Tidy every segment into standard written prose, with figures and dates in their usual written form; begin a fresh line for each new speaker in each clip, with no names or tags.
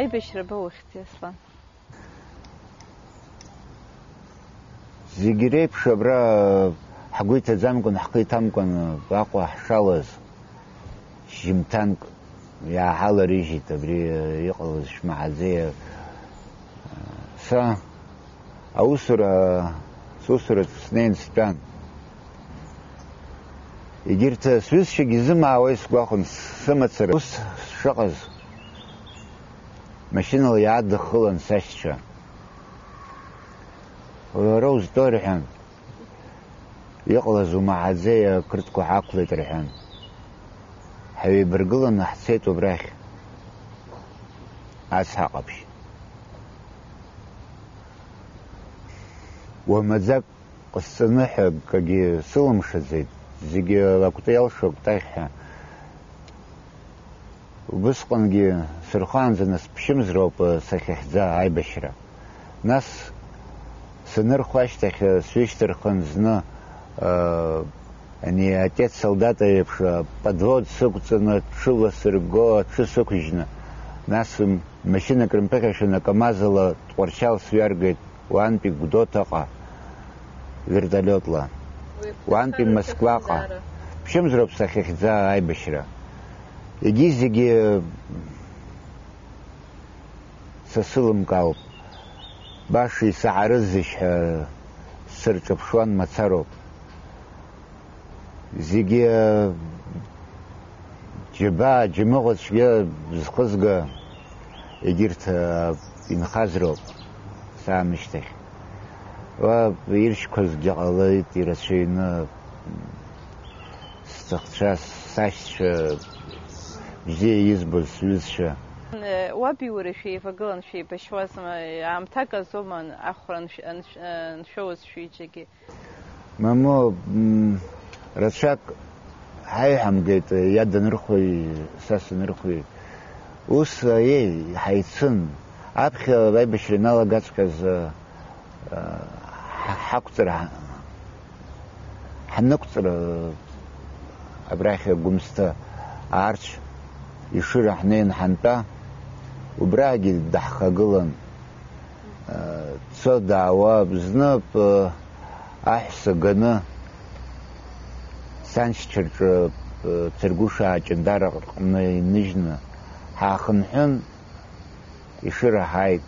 аибашьра баухьти, Аслан?
Зегь реиԥш абра ҳгәы иҭаӡамкәан, ҳхы иҭамкәан Аҟәа ҳшалаз шьжьымҭанк иааҳаларыжьит абри иҟалаз шмаҳаӡеиа. Сусураҿ снеин стәан. Егьырҭ сҩызцәагьы изымаауа исгәахәын, сымацара ус сшыҟаз машьынала иаадыххылан сашьцәа. Уара узтәоу рҳәан, иҟалаз умаҳаӡеи ақырҭқәа ҳақәлеит рҳәан. Ҳҩеибаргыланы ҳцеит убрахь ацҳа ҟаԥшь. Уамаӡак ҟасҵаны ҳәа акгьы сылымшаӡеит, зегьы акәты иалшо акәтаӷь ҳәа. Убысҟангьы сырхәаанӡа нас ԥшьымзроуп сахьахьӡа аибашьра. Нас санырхәа ашьҭахь сҩышьҭырхын зны ани атец солдат еиԥш подвод сықәҵаны ҽыласырго, аҽы сықәыжьны. Нас машьынак рымԥыхьашәаны камазала Тҟәарчал сҩаргеит уантәи Гәдоуҭаҟа вертолиотла, уантәи Москваҟа. Ԥшьымзроуп сахьахьӡа аибашьра. Зегьы са сылымкаауп. Баша исаҳарызишь ҳәа сырҿаԥшуан мацароуп. Зегьы џьабаа, џьамыӷәа цәгьа зхызга егьырҭ инхазроуп саамышьҭахь. Иршьқәазгьы ҟалеит, ирацәаҩны сҭахцәа, сашьцәа, бзиа избоз сҩызцәа.
Уаби уареи шәеивагылан шәеибашьуазма, аамҭак азоума ахәра аншәоуаз шәҩыџьагьы?
Мамоу, рацәак ҳаиҳамгеит, иаданырхәеи, са санырхәеи. Ус ҳаицын, аԥхьа аибашьра иналагаҵәҟьаз ҳақәҵара, ҳнықәҵра абрахь Гәымсҭа аарцә ишыра ҳнеин ҳантәа, убрагьы даҳхагылан, цо даауа, зны аҳәса ганы саншьцәаҿы Цыргәыша Ҷандара рҟны иныжьны ҳаахынҳәын, ишыра ҳааит.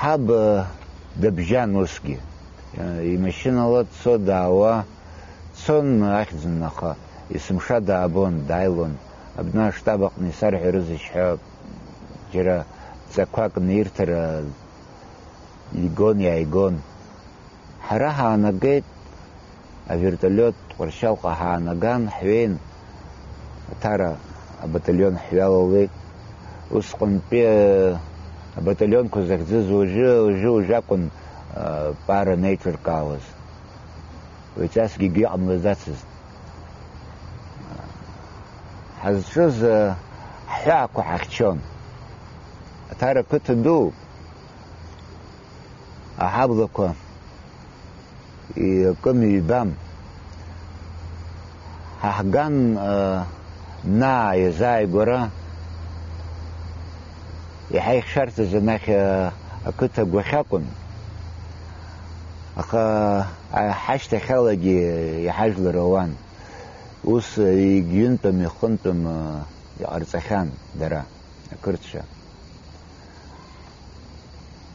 Ҳаб дабжьан усгьы, имашьынала цо даауа, цон ахьӡыннаха, есымша даабон, дааилон. Абна аштаб аҟны исарҳәарызишь ҳәа џьара ҵақәак нирҭара игон, иааигон. Ҳара ҳаанагеит, авертолиот Тҟәарчалҟа ҳаанаган, ҳҩеин, Аҭара абаталион ҳҩалалеит. Усҟантәи абаталионқәа захьӡыз уажәы акәын пара неиҿыркаауаз. Уаҩҵасгьы иҟамлаӡацызт. Ҳазҿыз ҳҳәаақәа ҳахьчон. Аҭара қыҭа ду, аҳаблақәа икым ҩбам. Ҳаҳган иазааигәара, иҳаихшарҭаз анахь ақыҭа агәахьакәын, аха ҳашьҭахьалагьы иҳажәлар ауан. Ус егьҩынтәым, ихынтәым иҟарҵахьан дара, ақырҭцәа.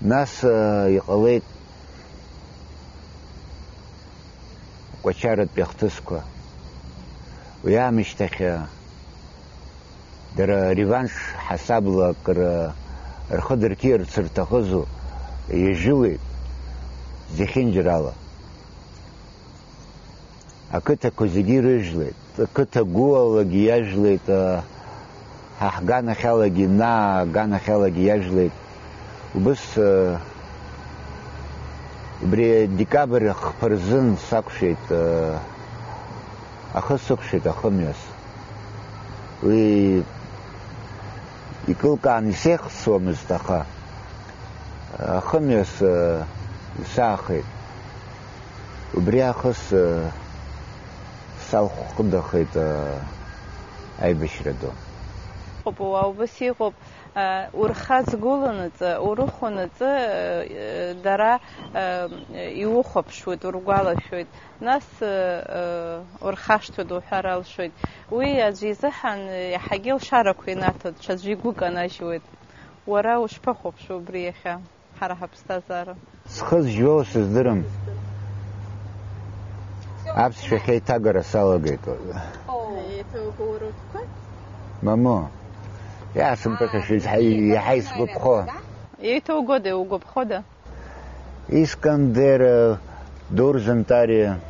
Нас иҟалеит Кәачаратәи ахҭысқәа. Уи аамышьҭахь дара реванш ҳасабла акыр рхы дырқьиарц рҭахызу иажәылеит зехьынџьарала. Ақыҭақәа зегьы ирыжәлеит, ақыҭа гәыалагьы иажәлеит, ҳаҳганахьалагьы, аганахьалагьы иажәлеит. Убыс убри декабр хԥа рзын сақәшәеит, ахы сықәшәеит, ахымҩас. Уи икылкаан исеихсуамызт, аха ахымҩас исаахеит. Убри ахыс салхәхыдахеит аибашьра ду.
Убас иҟоуп, урхаҵгәыланаҵы, урыхәанаҵы дара иухәаԥшуеит, ургәалашәоит, нас урхашҭуеит уҳәар алшоит. Уи аӡәы изыҳәан иаҳагьы лшарақәа инаҭоит, ҽаӡәы игәы канажьуеит. Уара ушԥахәаԥшуа убри иахьа, ҳара ҳаԥсҭазаара?
Схы зжьоу сыздырам. Аԥсшәахьа иҭагара салагеит. Мамо, иаасымԥыхьашәа иаҳа исгәаԥхо.
Иеиҭаугода, иугәаԥхода?
Искандер, Дурзантария.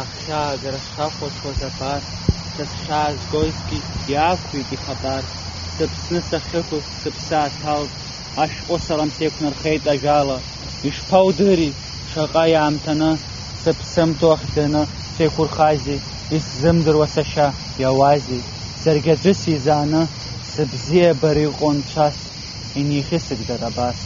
Ахьаагара схахәаҭхоз абар, са сшаазгозгьы иаақәит ихабар, сыԥсны сахьықәыз сыԥсы ааҭалт, ашәҟәы сара сеиқәнархеит ажәала. Ишԥаудыри, шаҟа иаамҭаны, сыԥсымҭо ахьӡаны сеиқәырхазеи, исзымдыруа сашьа иауазеи, саргьы аӡәы сизааны, сыбзиабара иҟон ҽас, инихьысыгдар абас.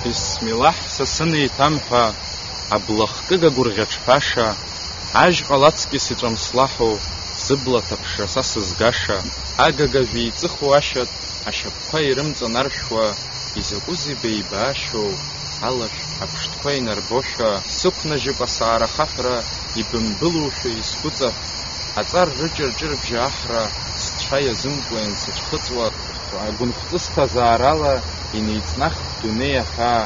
Бисмилаҳ са сынеиҭамҳәа, аблахкыга гәырӷьаҿҳәаша, ажьҟала аҵкьыс иҵәамслаҳу, сыбла ҭаԥшра са сызгаша, агага виҵыху ашьат, ашьапқәа ирымҵанаршәуа, изакәызеи беибаашьоу, алашә аԥштәқәа инарбошәа, сықәнажьып асаара хаҳәра, ибымбылушәа изгәыҵах, аҵар рыҷырҷырбжьы аҳра, сцәа иазымкуан сыҽхыҵуа, агәынхәҵысҭазаарала инеиҵнахт дунеи ахаа,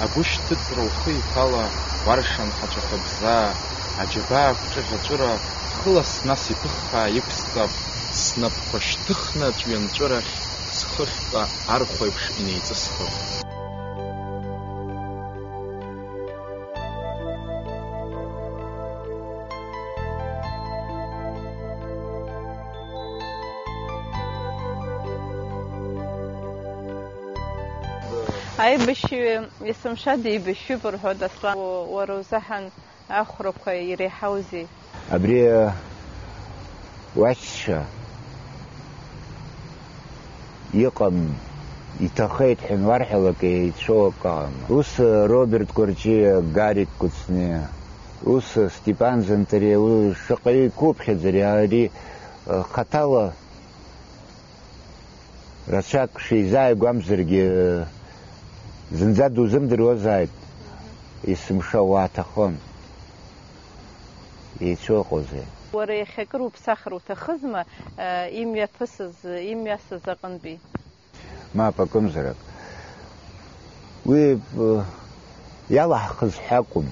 агәышьҭыҵра ухы иҭала, уаршан ҳаҵәахабзаа, аџьабаа қәҿыӷьаҵәыра, хылас нас иԥыххаа иқәсҵап, снапқәа шьҭыхны аҵәҩанҵәырахь, схыхьҟа архәеиԥш инеиҵысхып.
Аибашьҩы есымшада еибашьҩуп рҳәоит, Аслан, уара узаҳан ахәрақәа иреиҳаузеи?
Абри уашьцәа иҟам, иҭахеит ҳәа ануарҳәалак еицәоу акы ыҟам. Ус Роберт Кәарҷиа, Гарик Кәыҵниа, ус Степан Зантариа, шаҟаҩы иқәыԥхьаӡари, ари хаҭала рацәак шеизааигәамзаргьы зынӡа дузымдыруазааит, есымша уааҭахон. Еицәоу ыҟоузеи?
Уара иахьакыр уԥсахыр уҭахызма имҩаԥысыз, имҩасыз аҟынтәи?
Мап, акымзарак. Уи иалаҳхыз ҳәа акәым,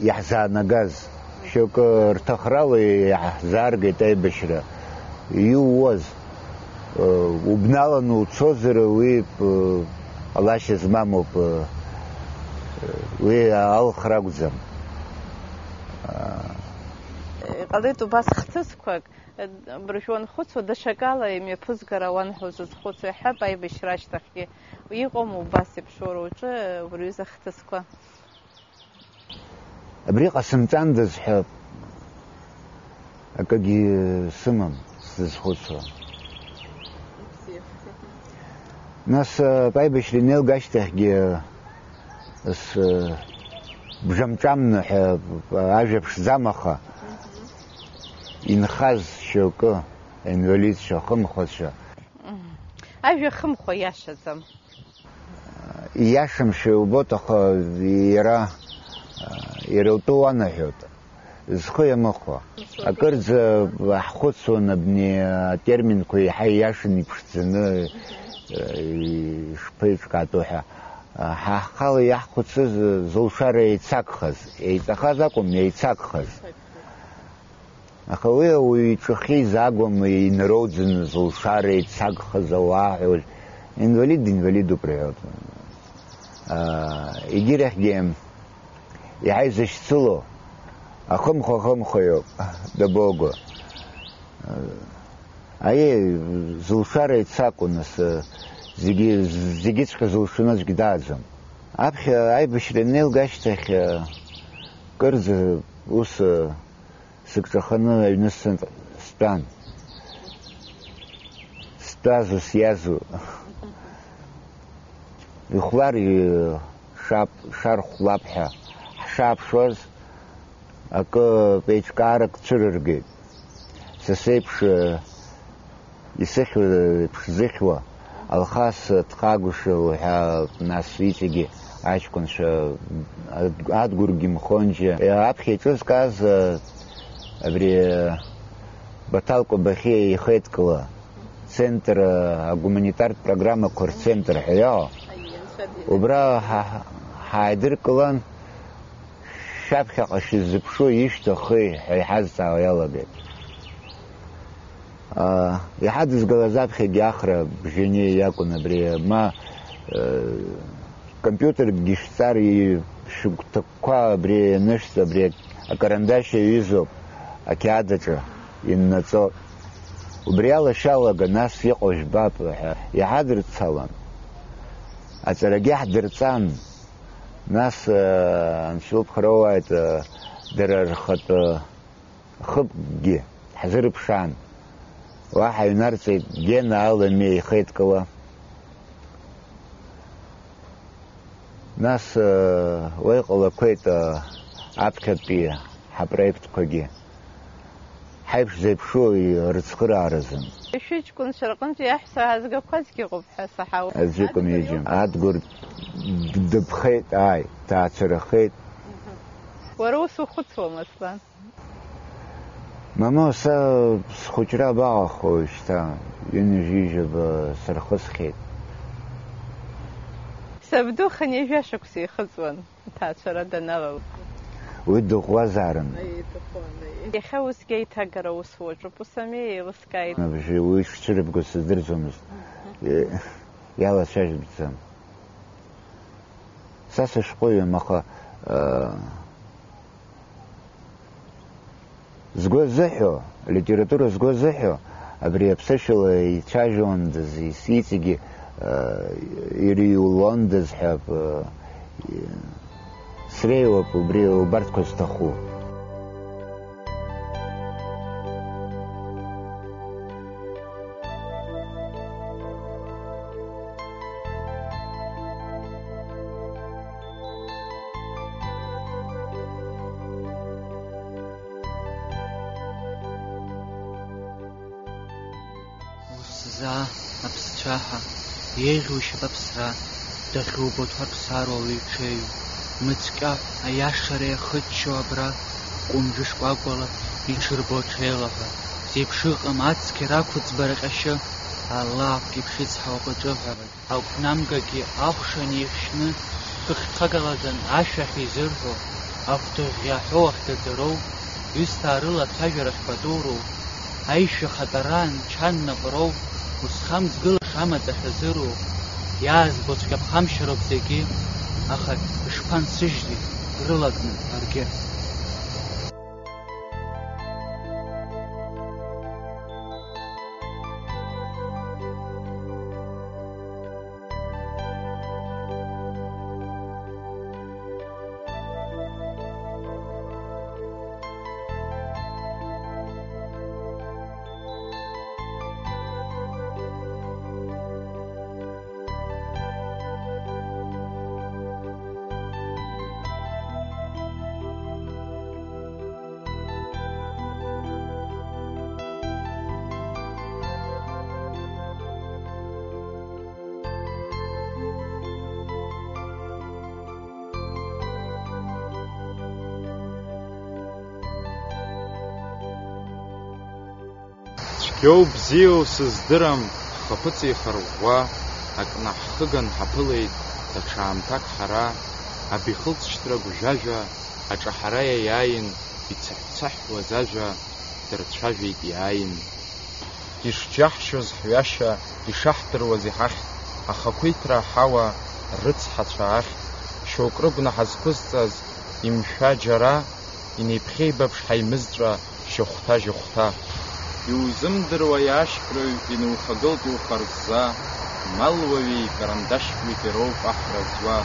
иаҳзаанагаз. Шьоукы рҭахрала иаҳзааргеит аибашьра. Иууаз, убналаны уцозар, уи алашьа змамоуп, уи алхра акәӡам.
Иҟалеит убас хҭысқәак, быржәы уанхәыцуа даҽакала имҩаԥызгара уанҳәоз узхәыцуа, иҳәап аибашьра ашьҭахьгьы. Иҟоума убас еиԥш уара уҿы убри аҩыза хҭысқәа?
Абри ҟасымҵандаз ҳәа акагьы сымам сзызхәыцуа. Нас аибашьра инеилга ашьҭахьгьы бжамҿамны ҳәа ажәа ԥшӡамаха инхаз шьоукы инвалидцәа, хымхәацәа.
Ажәа хымхәа иашаӡам.
Ииашамшәа иубоит, аха иара утәы уанаҳәоит, зхы иамыхәа. Акырӡа ҳхәыцуан абни атерминқәа иаҳа ииашан иԥшӡаны ишԥеиҿкаатәу ҳәа. Ҳахала иаҳхәыцыз зылшара еицакхаз, еиҵахаз акәым, еицакхаз. Аха уи иҿахьиз агәам инароуӡаны зылшара еицагхаз ауаа, инвалидуп рҳәоит. Егьирахьгьы иҳаизашьцыло ахымхо иоуп, дабогу. Зылшара еицакәу, нас зегьыҵәҟьа зылшонаҵәҟьа дааӡам. Аԥхьа аибашьра анеилгашьҭахь кырӡа ус сыкҿаханы аҩны стәан. Стәазу сиазу. Ихәлар шархәлап ҳәа ҳшааԥшуаз акы пеиҿкаарак цәырыргеит. Са сеиԥш исыхьуа еиԥш зыхьуа, Алхас дхагәыша ҳәа нас иҵегьы аҷкәынцәа Адгәыргьы Мхонџьиа аԥхьа иҿызкааз абри Баҭал Кәабахьиа ихеидкыла центр агуманитартә программақәа рцентр ҳәа иаҳәо, убра ҳааидыркылан, шаԥхьаҟа шизыԥшу ишьҭахи ҳәа иҳазҵаауа иалагеит. Иҳадызгалаз аԥхьагьы ахра бжьаны иакәын, абри ма компиутеркгьы шҵар шьыгәҭакқәа абри анышҵа, абри акарандашь аҩызоуп ақьаадаҿы иннаҵо. Убри ала шьалага, нас иҟоу жәбап ҳәа иҳадырцалан. Аҵарагьы ҳдырҵан, нас анцәа уааит, дара рхатә хыбкгьы ҳзырԥшаан. Уаҳа иҩнарҵеит Гена Аламиа ихеидкыла. Нас уа иҟалақәеит аԥхьатәи ҳапроектқәагьы. Ҳаиԥш зеиԥшу рыцхырааразын.
Шәыҷкәынцәа рҟынтә иаҳәса аазгақәазгьы ыҟоуп ҳәа саҳауп.
Аӡәыкым ҩыџьам. Адгәыр дыԥхеит, даацәырахеит.
Уара ус ухәыцуам, Аслан?
Мама, са схәыҷра абаҟаху шьҭа, ҩынҩажәижәаба сырхысхьеит.
Сабду хынҩажәа шықәса ихыҵуан, аҭаацәара даналал.
Уи дыӷәӷәазаарын.
Иахьа усгьы аиҭагара ус уаҿуп, ус ами еилыскааит.
Уи шцәырыбго сыздырӡомызт. Иалацәажәбӡам. Са сышәҟәыҩҩым, аха згәы азыҳәо, алитература згәы азыҳәо, абри аԥсышәала ицәажәондаз, иҵегьы ириулондаз ҳәа среиуоуп убри убарҭқәа зҭаху.
Аԥсцәаҳа, еиӷьушьап аԥсра, дахьубоҭ аԥсароуа иҽеҩ, мыцҟьа аиашара иахыччо абра, ҟәымжәы шкәакәала иҽырбо ҽеилаҳәа, зеиԥш ыҟам ацқьара ақәыӡбара ҟьашьы, алаапк еиԥш ицҳау аҟыҿыҳәара, агәнамгагьы ахәша неихьшьны, хыхьҭагаладан ашәахь изырҳәо, ахәдыӷьӷьаҳәо ахьдадароу, ҩысҭаа рыла ацәажәарахь патуроу, аишәа хатараан чан наҟроу, усхам згылаша амаҵ ахьазыруа, иаазбо цәгьаԥхамшьароуп зегьы, аха ишԥансыжьри рылагны аргьы.
Цәгьоу бзиоу сыздырам, ҳхаԥыц еихарӷәӷәа, акны ҳхыган ҳаԥылеит, даҽа аамҭак ҳара, абихылҵшьҭра гәжәажәа, аҿаҳара иаиааин, ицаҳәцаҳәуаз ажәа, дырцәажәеит иааин. Ишџьаҳшьоз ҳҩашьа, ишаҳдыруаз иҳахьт, ахақәиҭра аҳауа рыцҳацәа ахь, шьоук рыгәны ҳазқәызҵаз, имшәа џьара, инеиԥхьеибаԥш ҳаимызҵәа жьыхәҭа-жьыхәҭа. Иузымдыруа иашькраҩ инухагылт иухарзза, малуаҩи карандашьқәеи ироуп аҳра зуа.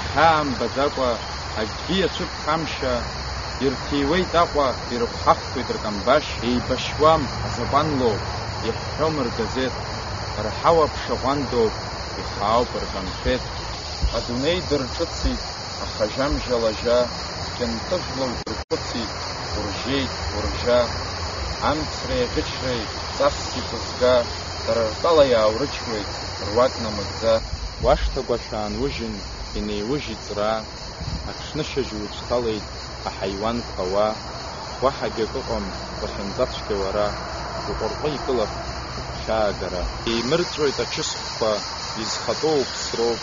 Хьаа мбаӡакәа, акгьы иацәыԥхамшьа, ирҭиуеит Аҟәа, ирыхәҳахәҭуеит ркамбашь, еибашьуам азакәанлоуп, иҳәҳәом ргазеҭ, рҳауа ԥшаҟәандоуп, ихаауп рконфет. Адунеи дырҿыцит, аха жьамжьа лажьа, ҷантыжәла удырхәыцит, уржьеит, уржьа. Амцреи аӷьычреи ҵасс иҵызга, дара ртәала иааурычуеит, руак намыгӡа. Уашҭагәашә аанужьын, инеиужьит ҵраа, аҽнышьыжь уцәҭалеит, аҳаиуан ԥауа. Уаҳагьы акы ыҟам, уахьынӡацәгьа уара, уҟырҟы икылап хьаагара. Еимырҵәоит аҽысхқәа, изхатәоу уԥсроуп,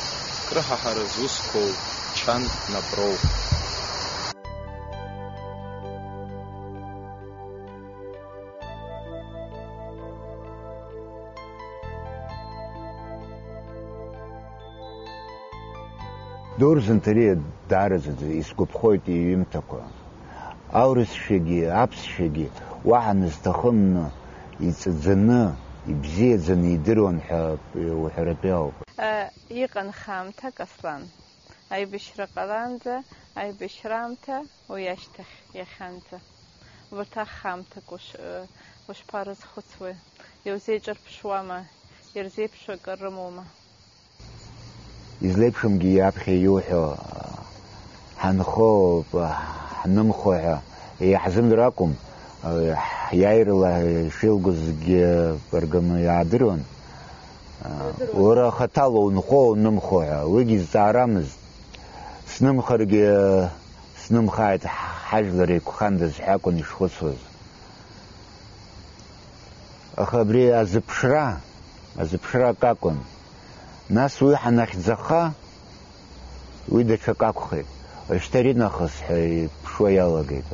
крыҳаҳара зусқәоу чан напроуп.
Дурзынтари дараӡаӡа исгәаԥхоит иҩымҭақәа. Аурысшәагьы, аԥсшәагьы уаҳа назҭахымны, иҵаӡаны, ибзиаӡаны идыруан ҳәа уҳәаратәы ауп.
Иҟан хаамҭак Аслан. Аибашьра ҟаланӡа, аибашьраамҭа уи ашьҭахь иахьанӡа. Убарҭ ахаамҭак ушԥарызхәыцуеи? Иузеиҿырԥшуама? Ирзеиԥшу акы рымоума?
Излеиԥшымгьы иаԥхьа иуҳәо, ҳанхо, ҳнымхо ҳәа иаҳзымдыр акәым, ҳиааирала шилгозгьы рганы иаадыруан. Уара хаҭала унхо, унымхо ҳәа, уигьы зҵаарамызт. Снымхаргьы снымхааит, ҳажәлар еиқәхандаз ҳәа акәын ишхәыцуаз. Аха абри азыԥшра акакәын. Нас уи ҳанахьӡаха, уи даҽак акәхеит. Шьҭа ари нахыс ҳәа иԥшуа иалагеит.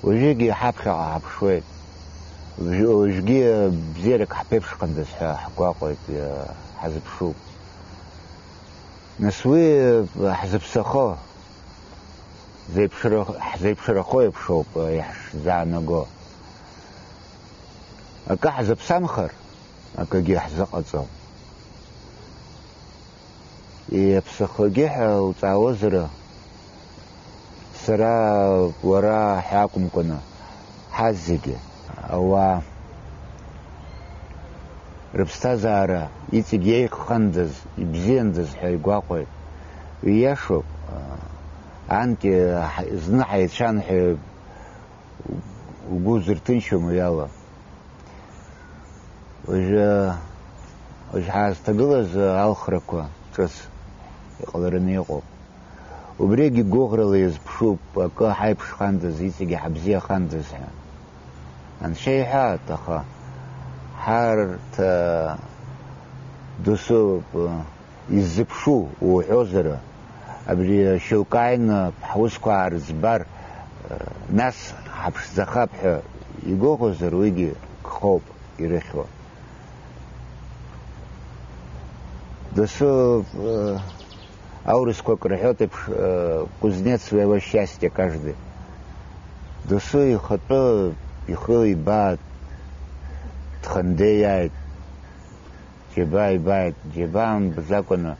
Уажәыгьы ҳаԥхьаҟа ҳаԥшуеит. Уажәгьы бзиарак ҳԥеиԥшхандаз ҳәа ҳгәаҟуеит, ҳазыԥшуп. Нас уи ҳзыԥсахо, ҳзеиԥшрахо еиԥшоуп иаҳзаанаго. Акы ҳзыԥсамхар, акагьы ҳзыҟаҵом. Иаԥсахогьы ҳәа уҵаауазара, сара уара ҳәа акәымкәаны, ҳаззегьы ауаа рыԥсҭазаара иҵегь иеиӷьхандаз, ибзиандаз ҳәа игәаҟуеит. Ииашоуп, анкьа зны ҳаицәан ҳәа угәы узырҭынчуам уи ала. Уажәы ҳаазҭагылаз алхрақәа ҿыц иҟалараны иҟоуп. Убригьы гәыӷрала иазԥшуп, акы ҳаиԥшхандаз, иҵегьы ҳабзиахандаз ҳәа. Анцәа иҳәаат, аха ҳарҭ досу иззыԥшу уҳәозара, абри шьоук ааины ҳусқәа аарыӡбар, нас ҳаԥшӡахап ҳәа игәыӷозар, уигьы гхоуп ирыхьуа. Досу аурысқәак рҳәоит еиԥш, кузнец своего счастья каждый. Досу ихатәы ихы ибааит, дхандеиааит, џьабаа ибааит, џьабаа мбаӡакәаны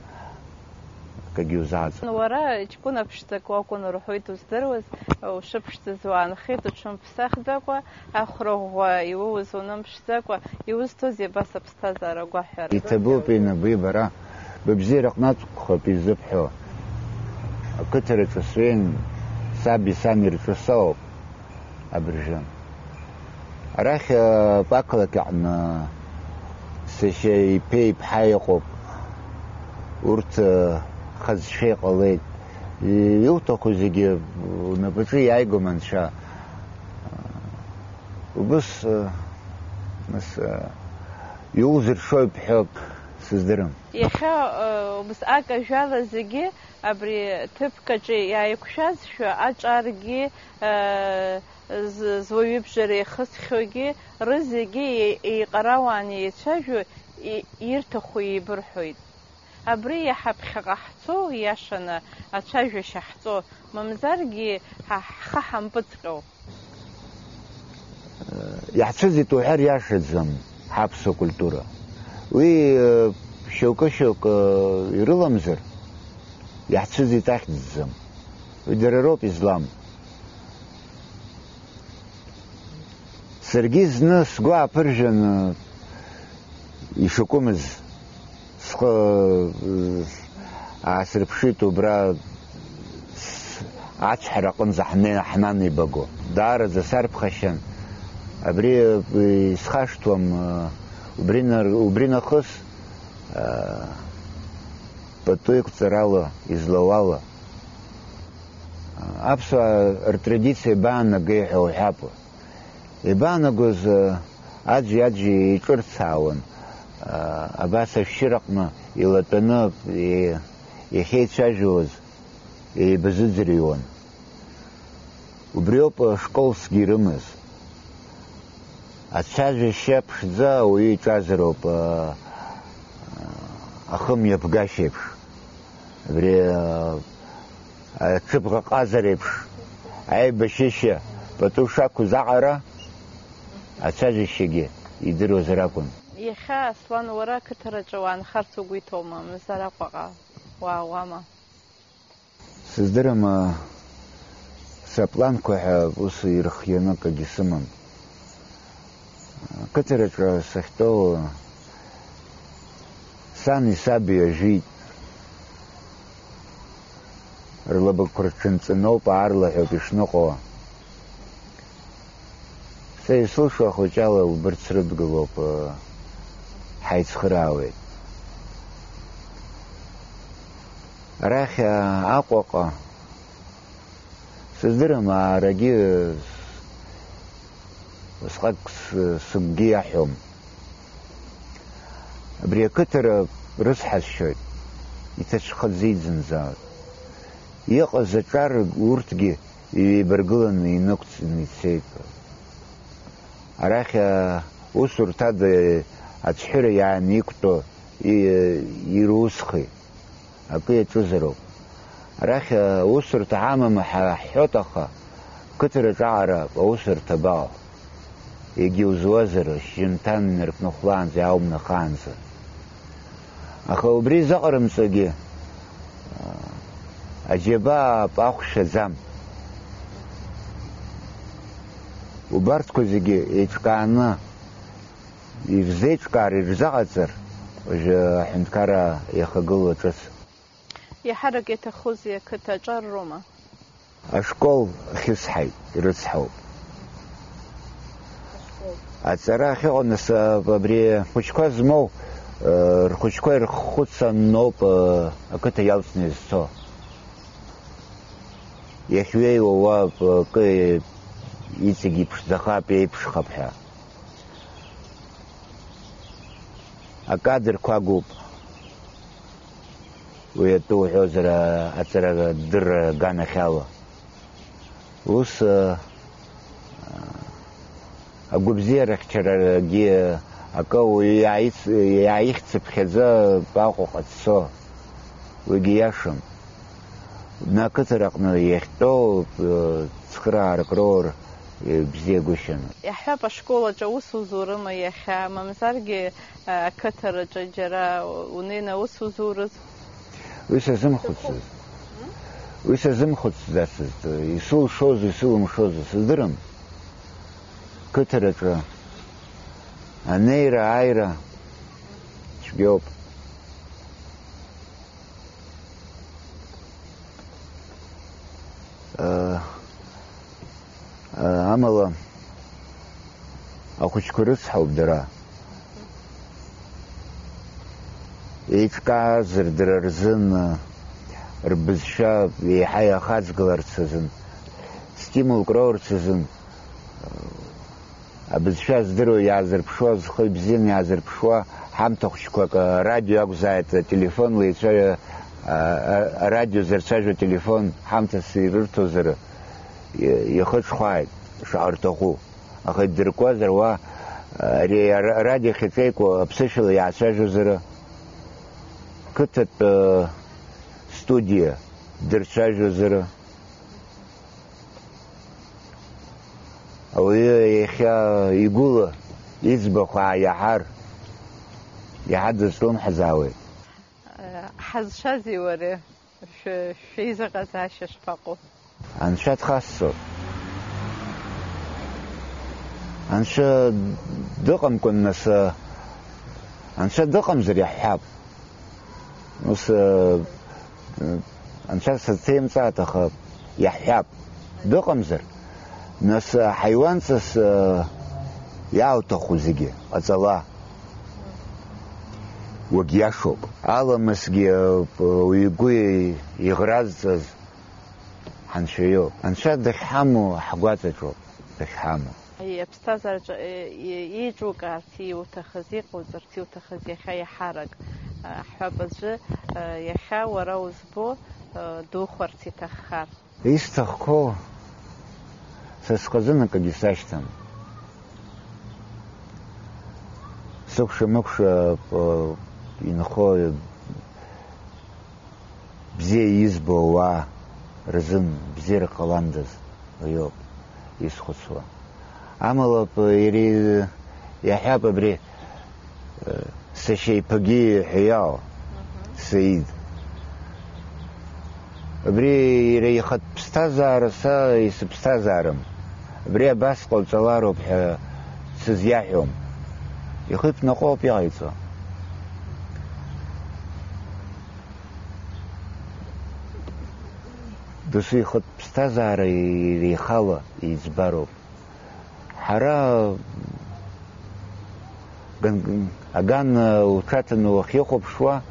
акагьы узааӡом.
Уара ҷкәына ԥшӡак уакәын рҳәоит уздыруаз, ушыԥшӡаз уаанхеит, уҽымԥсахӡакәа, ахәраӷәӷәа иууз унымԥшӡакәа, иузҭозеи абас аԥсҭазаара агәаҳәара?
Иҭабуп инапы бара, быбзиара ҟнатәхоуп изыԥхьо. Ақыҭараҿы сҩеин, саби сани рҿы соуп абыржәы. Арахь ақалақь аҟны сашьа иԥеи иԥҳаи иҟоуп. Урҭ хазшәа иҟалеит. Иуҭаху зегьы унапаҿы иааигом анцәа. Убыс иузыршои ԥҳәык Сыздырам.
Иахьа убасҟак ажәала зегьы абри ҭыԥкаҿы иааиқәшәазшәа аҿаргьы зуаҩыбжара ихысхьоугьы рызегьы еиҟарауан еицәажәо ирҭаху еибырҳәоит. Абри иаҳаԥхьаҟа ҳцо иашаны ацәажәашьа ҳҵо, мамзаргьы ҳхы ҳампыҵҟьоу.
Иаҳцәыӡит уҳәар иашаӡам ҳаԥсуа культура. Уи шьоукы-шьоукы ирыламзар, иаҳцәыӡит ахьӡӡам. Уи дара роуп излам. Саргьы зны сгәы ааԥыржәан ишакәымыз схы аасырԥшит убра ацәҳара аҟынӡа ҳнанеибаго. Даараӡа сарԥхашьан. Абри исхашҭуам, убри нахыс пату еиқәҵарала, излауала аԥсуаа ртрадициа ибаанагеи ҳәа уҳәап. Ибаанагоз аӡәи еиҿырцаауан. Абас ашәшьыраҟны илатәаны иахьеицәажәоз еибазыӡырҩуан. Убриоуп школсгьы ирымаз. Ацәажәашьа ԥшӡа ауаҩы иҿазароуп ахымҩаԥгашьа еиԥш. Абри аҽыбӷа ҟазара еиԥш аибашьышьа пату шақәыз аҟара ацәажәашьагьы идыруазар акәын.
Иахьа Аслан, уара ақыҭараҿы уаанхарц угәы иҭоума? Мзараҟәаҟа уаауама?
Сыздырам, сапланқәа ҳәа ус ирхианы акгьы сымам. Ақыҭараҿы сахьтәоу сани саби ажәит. Рлабақәа рҽынҵыноуп, аарлаҳәоуп ишныҟәауа. Са исылшо ахәыҷала убырҭ срыдгылоуп, ҳаицхыраауеит. Арахь Аҟәаҟа сыздырам, аарагьы усҟак сыгәгьы иаҳәом. Абри ақыҭара рыцҳасшьоит, иҭацәхаӡеит зынӡа. Иҟаз аҿар урҭгьы иҩеибаргыланы инықәҵны ицеит. Арахь усурҭада ацәҳәыра иааникәтәо ирусхи, акы иаҿызароуп. Арахь усурҭа ҳамам ҳҳәоит, аха қыҭараҿ аҟара аусурҭа абаҟоу. Егьиузуазар, шьжьымҭан инаркныхәлаанӡа, иааумнахаанӡа. Аха убри заҟарымҵагьы аџьабаа ахәшәаӡам. Убарҭқәа зегьы еиҿкааны, ивзеиҿкаар, ирзаҟаҵар, уажәы аҳәынҭқарра иахагылоу ҿыц.
Иаҳарак иаҭахузеи ақыҭа аҿар роума?
Ашкол хьысҳаит, ирыцҳауп. Аҵара ахьыҟоу нас абри хәыҷқәа змоу, рхәыҷқәа ирххәыцаноуп ақыҭа иалҵны изцо. Иахьҩеиуа уа акы иҵегь иԥшӡахап, еиԥшхап ҳәа. Акадрқәа агуп. Уи атәы уҳәозар аҵара дырра аганахьала. Ус агәабзиарахьчарагьы акы уаҩы иааихьцыԥхьаӡа Аҟәаҟа дцо, уигьы иашам. Ақыҭараҟны иахьтәоу цхыраарак роур бзиагәышьаны.
Иаҳҳәап, ашкол аҿы аус узурыма иахьа, мамзаргьы ақыҭараҿы џьара унеины аус узурыз?
Уи сазымхәыцӡацызт, исылшозу исылымшозу сыздырам. Қыҭараҿы анеира ааира цәгьоуп. Амала ахәыҷқәа рыцҳауп дара. Еиҿкаазар дара рзын рбызшәа еиҳа иахаҵгыларц азын, стимулк роурц азын абызшәа здыруа иаазырԥшуа, зхы бзианы иаазырԥшуа ҳамҭа хәыҷқәак радио акәзааит, телефонла арадио зырцәажәо телефон ҳамҭас ирырҭозар ихыҽхәааит шаҟа рҭаху. Аха иддыркуазар уа ари арадио ахьыҵеикуа аԥсышәала иаацәажәозар, қыҭатә студиа дырцәажәозар, ауаҩы иахьа игәыла иӡбахә ааиаҳар, иаҳа дызлымҳазаауеит.
Ҳазшазеи уара, шәеизыҟазаашьа шԥаҟоу?
Анцәа дхасҵоит. Анцәа дыҟамкәан, нас анцәа дыҟамзар иаҳҳәап. Ус анцәа сацеимҵааит, аха иаҳҳәап. Дыҟамзар, нас ҳаиуанҵас иаауҭаху зегьы ҟаҵала. Уагьиашоуп. Аламысгьы игәы иӷразҵаз ҳанцәа-иоуп. Анцәа дахьҳамоу ҳгәаҵаҿоуп, дахьҳамоу.
Аԥсҭазаараҿы еиҿукаарц иуҭахыз, иҟауҵарц иуҭахыз иахьа иаҳарак ҳҳәап аӡәы, иахьа уара узбо духәарц иҭаххар.
Исҭахқәоу са схазын акагьы сашьҭам. Сыкәша-мыкәша инхо бзиа избо ауаа рзын бзиара ҟаландаз иоуп исхәыцуа. Амала иаҳәап абри сашьеиԥагьы ҳәа иаау, Саид. Абри иара ихатә ԥсҭазаара са исыԥсҭазаарым. Абри абас ҟалҵалароуп ҳәа сызиаҳәом. Ихы иԥнаҟоуп иҟаиҵо. Досу ихатә ԥсҭазаара ихала иӡбароуп. Ҳара аган уҽаҭаны уахьихәаԥшуа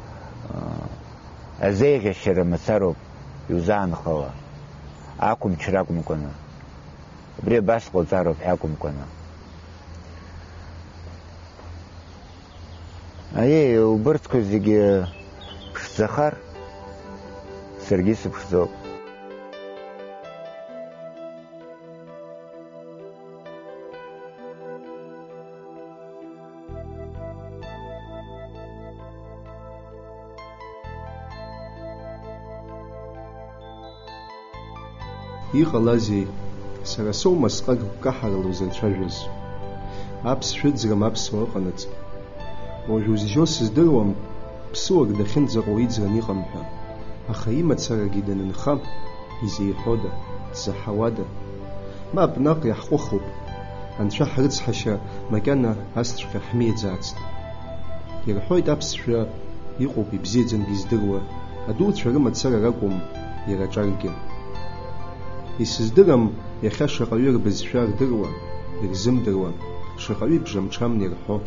азеиӷьашьара мацароуп иузаанхауа, ақәымчра акәымкәаны. Абри абас ҟалҵароуп ҳәа акәымкәаны. Убырҭқәа зегьы ԥшӡахар, саргьы сыԥшӡоуп.
Иҟалазеи, сара соума сҟак гәкаҳарала узырцәажәоз? Аԥсшәа ыӡрам аԥсуа ыҟанаҵ. Уажә узжьо сыздыруам, ԥсуак дахьынӡаҟоу иӡран иҟам ҳәа. Аха имацарагьы данынха, изеиҳәода, дзаҳауада? Мап, наҟ иаҳҟәыхуп. Анцәа ҳрыцҳашьа макьана асҵәҟьа ҳмиаӡацт. Ирҳәоит аԥсшәа иҟоуп ибзиаӡангьы издыруа, адуцәа рымацара ракәым иара аҿаргьы. Исыздырам иахьа шаҟаҩы рбызшәа рдыруа, ирзымдыруа, шаҟаҩы бжамҽамны ирҳәо.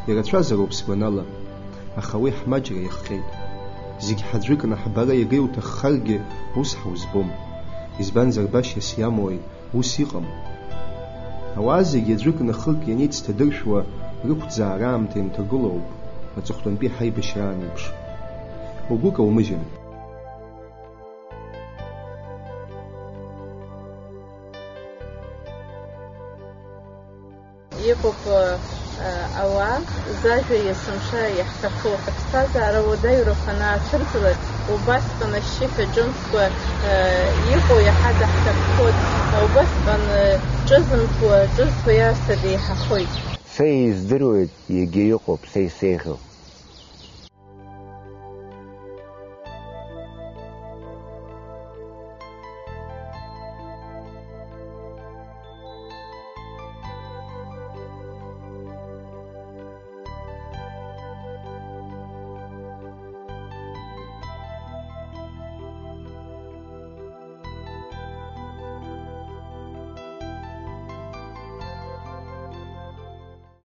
Ирацәазароуп сгәанала, аха уи ҳмаҷра иахҟьеит. Зегь ҳаӡәыкны ҳбара иага иуҭаххаргьы ус ҳаузбом. Избанзар башьас иамои, ус иҟам. Ауаа зегьы аӡәыкны хык ианеицҭадыршәуа рықәӡаа раамҭа инҭагылоуп, аҵыхәтәантәи ҳаибашьраан еиԥш. Угәы каумыжьын.
Иҟоуп ауаа зажәа иасымша иаҳҭаху аԥсҭазаара уадаҩрақәа анаацәырҵлак, убасҟан ашьшьыҳәа ҿымҭкәа иҟоу иаҳа даҳҭаххоит, убасҟан ҿызымҭуа, ҿызҭуа иаасҭа деиҳахоит.
Са издыруеит, егьа иҟоуп, са исеиӷьу.